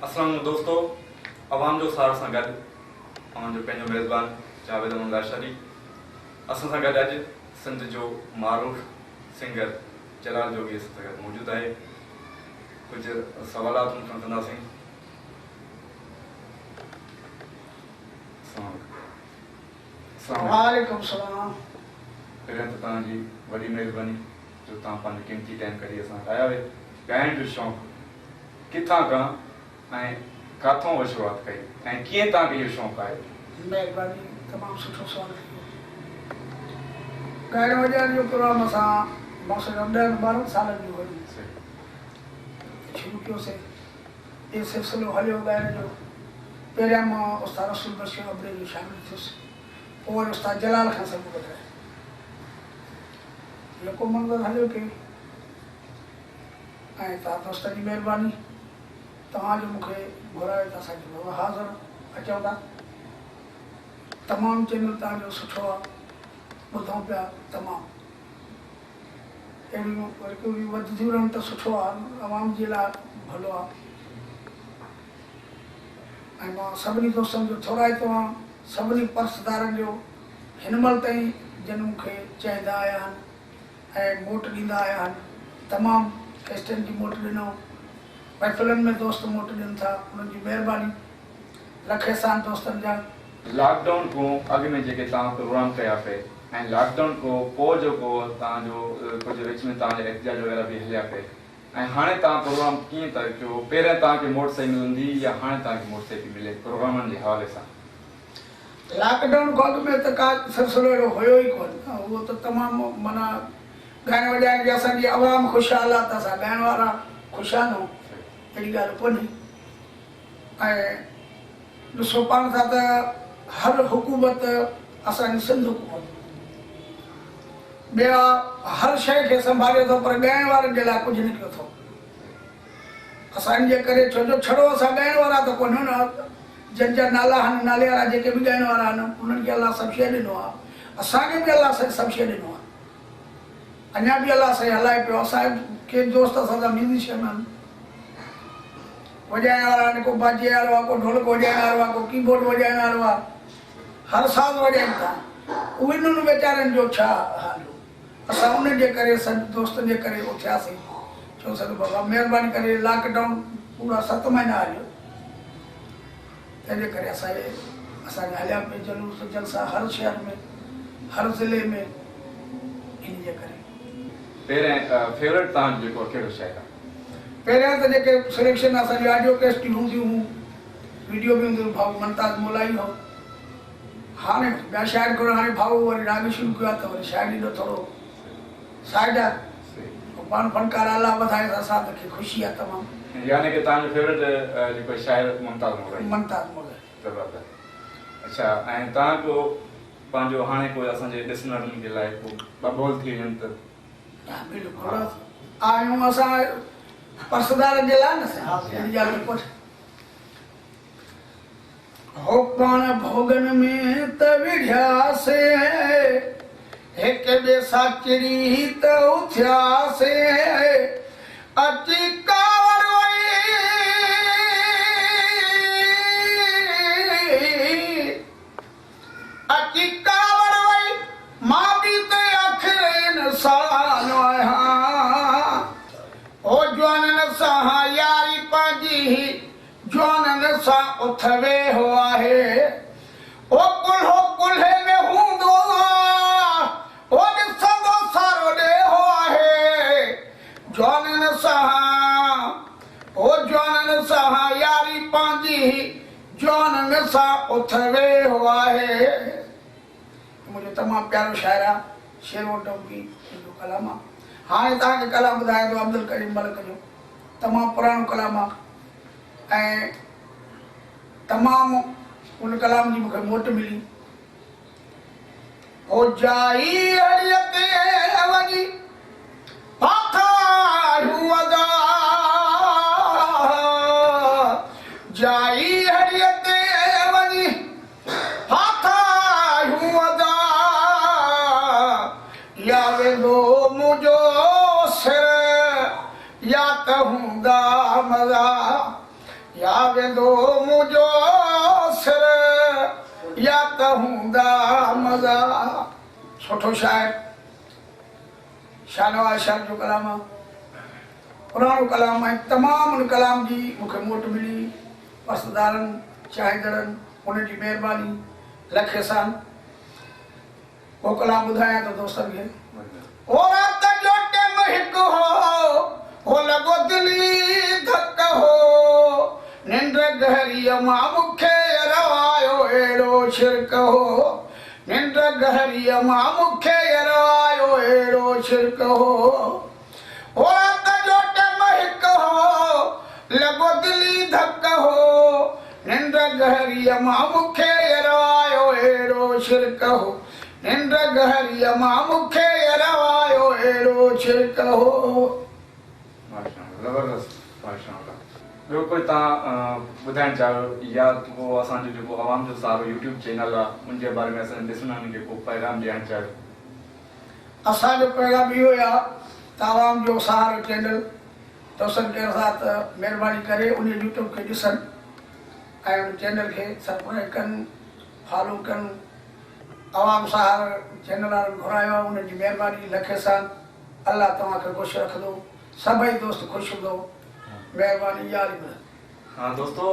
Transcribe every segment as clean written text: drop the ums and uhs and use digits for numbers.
अस्सलाम दोस्तों, आवाम जो सार सां गॾु जो पंहिंजो मेज़बान जावेद अहमद लाशारी असां सां गॾु अॼु सिंध जो मारूफ़ सिंगर जलाल जोगी असां सां गॾु मौजूदु आहे। कुझु सवालात मूंखां कंदासीं। वालेकुम सलाम। पहिरियों त तव्हांजी वॾी महिरबानी जो तव्हां पंहिंजो क़ीमती टाइम कढी असां वटि आया हुए। ॻाइण जो शौक़ु किथां खां ऐं काथों शुरूआत कई ऐं कीअं तव्हांखे इहो शौक़ु आहे? महिरबानी, तमामु सुठो सुवालु कयो। ॻाइण वॼाइण जो प्रोग्राम असां मक़सदु 10-12 सालनि जो हुयो शुरू कयोसीं। इहो सिलसिलो हलियो ॻाइण जो। पहिरियां मां उस्ताद रसूल बशीर अबरे जो शामिलु थियुसि, पोइ वरी उस्ताद जलाल खां सभु ॿुधाए यको मंज़र हलियो की ऐं तव्हां दोस्तनि जी महिरबानी तव्हांजो मूंखे घुरायो त असांखे बाबा हाज़िर अचूं था। तमामु चैनल तव्हांजो सुठो आहे, ॿुधूं पिया तमामु अहिड़ियूं वरी कोई वधंदियूं रहनि त सुठो आहे, आवाम जे लाइ भलो आहे। ऐं मां सभिनी दोस्तनि जो थोराइतो आहियां, सभिनी पर्सदारनि जो हिन महिल ताईं जन मूंखे चवंदा आया आहिनि ऐं मोट ॾींदा आया आहिनि। तमामु कैस्टनि जी मोट ॾिनो, महफ़िलनि में दोस्त मोट ॾियनि था, उन्हनि जी महिरबानी लखे सां दोस्तनि जा। लॉकडाउन खां अॻु में जेके तव्हां प्रोग्राम कया पे ऐं लॉकडाउन खां पोइ जेको तव्हांजो कुझु विच में तव्हांजा एहतिजाज वग़ैरह बि हलिया पे ऐं हाणे तव्हां प्रोग्राम कीअं था कयो? पहिरियों तव्हांखे मोट सही मिलंदी या हाणे तव्हांखे मोट सही थी मिले प्रोग्रामनि जे हवाले सां? लॉकडाउन खां अॻु में त का सिलसिलो अहिड़ो हुयो ई कोन। उहो त तमामु माना ॻाइण वॼाइण जी असांजी आवाम ख़ुशहाल आहे त असां ॻाइण वारा ख़ुशहाल आहियूं, अहिड़ी ॻाल्हि कोन्हे। ऐं ॾिसो पाण था त हर हुकूमत असांजी सिंध हुकूमत ॿिया हर शइ खे संभाले थो, पर ॻाइण वारनि जे लाइ कुझु न कयो अथऊं। असांजे करे छो जो छड़ो असां ॻाइण वारा त कोन न, जंहिंजा नाला आहिनि, नाले वारा जेके बि ॻाइण वारा आहिनि उन्हनि खे अलाह सभु शइ ॾिनो आहे, असांखे बि अलाह साईं सभु शइ ॾिनो आहे। अञा बि अलाह साईं हलाए पियो। असांखे दोस्त असांजा म्यूज़िशियन आहिनि, वॼाइण वारा आहिनि, को बाजे वारो आहे, को ढोलक वॼाइण वारो आहे, को कीबोर्ड वॼाइण वारो आहे, हर साल वॼाइनि था। उन्हनि वीचारनि जो छा हाल हो? असां उन्हनि जे करे सभु दोस्तनि जे करे उथियासीं। छो सभु बाबा महिरबानी करे लॉकडाउन पूरा 7 महीना हलियो, तंहिंजे करे असांजा हलिया पिए जलूस जलसा हर शहर में, हर ज़िले में। इन जे करे पहिरियों फेवरेट तव्हांजो जेको कहिड़ो शाइर आहे? पहिरियां त जेके सिलेक्शन असांजी ऑडियो कैसेटियूं हूंदियूं हुयूं, वीडियो बि हूंदियूं, भाऊ मुमताज़ मोलाई हो। हाणे ॿिया शाइर कोन, हाणे भाऊ वरी राग शुरू कयो आहे त वरी शाइरी जो थोरो साइड आहे। पाण फनकार अलाह वधाए त असांखे ख़ुशी आहे तमामु। यानी कि तव्हांजो फेवरेट जेको शाइर मुमताज़ मोलाई? मुमताज़ मोलाई। ज़बरदस्त। अच्छा, ऐं तव्हांजो पंहिंजो हाणे कोई असांजे ॾिसंदड़नि जे लाइ को ॿ बोल थी वञनि त? हा बिल्कुलु आहियूं असां पर्सदारनि जे लाइ न साईं। हो पाण भोगन में त विढ़ियासीं, हिक ॿिए सां चिड़ी त उथियासीं, अची कावड़ वई अची कावड़ वई, मां बि त आख़िर इंसान आहियां। ओ जवाननि सां यारी पंहिंजी जवाननि सां उथवे हो आहे। ओ कुल्हो कुल्हे में हूंदो आहे, ओ ॾिसंदो सारो ॾे हो आहे। जवाननि सां यारी पंहिंजी जवाननि सां उथवे हो आहे। मुंहिंजो तमामु प्यारो शाइर आहे, शेरो टोपी जो कलाम आहे। हाणे तव्हांखे कलाम ॿुधायां थो अब्दुल करीम मलिक जो, तमामु पुराणो कलाम आहे ऐं तमामु उन कलाम जी मूंखे मोट मिली। हो जाई हड़ीअ ते वञी पाथायूं अदा, जाई हड़ीअ ते वञी पाथायूं अदा, या वेंदो मुंहिंजो सिर या त हूंदा मज़ा, या वेंदो मुंहिंजो सिर या त हूंदा मज़ा। सुठो शाइर शाहनवाज़ शाह जो कलाम आहे, पुराणो कलाम आहे। तमामु उन कलाम जी मूंखे मोट मिली, पसंदारनि चाहींदड़नि उनजी महिरबानी लख एहसान। वो कलाम ॿुधायां त दोस्तनि खे। ओ रात जो टेम हिकु हो लॻो दिली धक हो, निंड गहरीअ मां मूंखे रवायो अहिड़ो शिरक हो, निंड गहरीअ मां मूंखे रवायो अहिड़ो शिरक हो। ओ रात जो टेम हिकु हो लॻो दिली धक हो, निंड गहरीअ मां मूंखे रवायो अहिड़ो शिरक हो, निंड गहरीअ मां मूंखे रवायो अहिड़ो शिरक हो। माशाअल्लाह, ज़बरदस्त, माशाअल्लाह। ॿियो कोई तव्हां ॿुधाइणु चाहियो या को असांजो जेको आवाम जो सारो यूट्यूब चैनल आहे उनजे बारे में असांजे ॾिसंदड़नि खे को पैगाम ॾियणु चाहियो? असांजो पैगाम इहो आहे त आवाम जो सहारो चैनल दोस्तनि खे साथ महिरबानी करे उन यूट्यूब खे ॾिसनि ऐं उन चैनल खे सब्सक्राइब कनि, फॉलो कनि। आवाम सहारो चैनल वारनि घुरायो आहे, उनजी महिरबानी लख एहसान। अल्लाह तव्हांखे ख़ुशि रखंदो, सभई दोस्त ख़ुशि हूंदो, महिरबानी इहा। हाँ दोस्तों,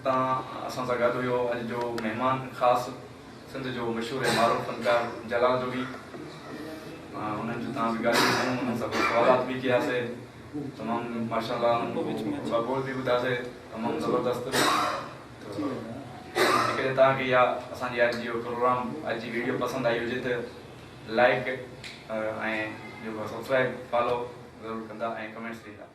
तव्हां असां सां गॾु हुयो अॼु जो महिमान ख़ासि सिंध जो मशहूरु ऐं मारूफ़ फनकार जलाल जोगी। उन्हनि जो तव्हां बि ॻाल्हियूं ॿुधायूं, उन्हनि सां सवालात बि कयासीं, तमामु माशाअल्लाह बगोल बि ॿुधासीं, तमामु ज़बरदस्त। जेकॾहिं तव्हांखे इहा असांजी अॼु जो प्रोग्राम, अॼु जी वीडियो पसंदि आई हुजे त लाइक ऐं जेको सब्सक्राइब फॉलो ज़रूरु कंदा ऐं कमेंट्स ॾींदा।